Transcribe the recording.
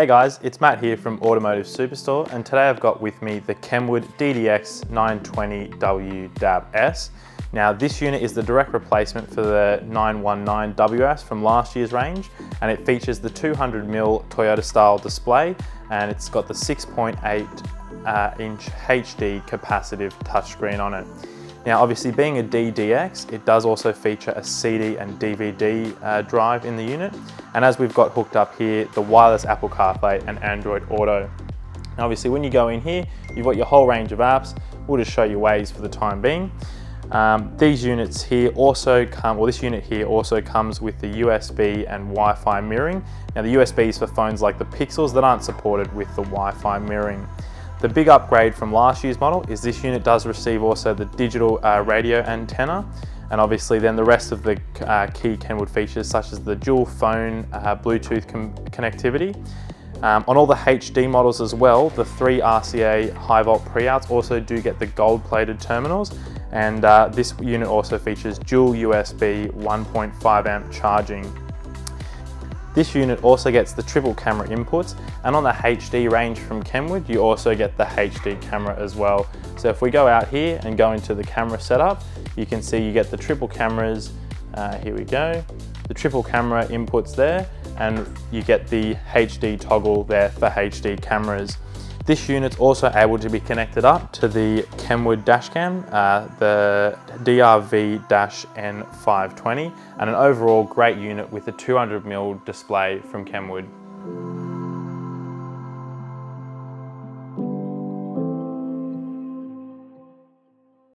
Hey guys, it's Matt here from Automotive Superstore, and today I've got with me the Kenwood DDX920WDABS. Now this unit is the direct replacement for the 919WS from last year's range, and it features the 200mm Toyota style display, and it's got the 6.8 inch HD capacitive touchscreen on it. Now obviously being a DDX, it does also feature a CD and DVD drive in the unit, and as we've got hooked up here, the wireless Apple CarPlay and Android Auto. Now obviously when you go in here, you've got your whole range of apps. We'll just show you Waze for the time being. These units here also come, or this unit here also comes with the USB and Wi-Fi mirroring. Now the USB is for phones like the Pixels that aren't supported with the Wi-Fi mirroring. The big upgrade from last year's model is this unit does receive also the digital radio antenna, and obviously then the rest of the key Kenwood features such as the dual phone Bluetooth connectivity. On all the HD models as well, the 3 RCA high volt Preouts also do get the gold plated terminals, and this unit also features dual USB 1.5 amp charging. This unit also gets the triple camera inputs, and on the HD range from Kenwood, you also get the HD camera as well. So if we go out here and go into the camera setup, you can see you get the triple cameras, here we go, the triple camera inputs there, and you get the HD toggle there for HD cameras. This unit's also able to be connected up to the Kenwood dashcam, the DRV-N520, and an overall great unit with a 200mm display from Kenwood.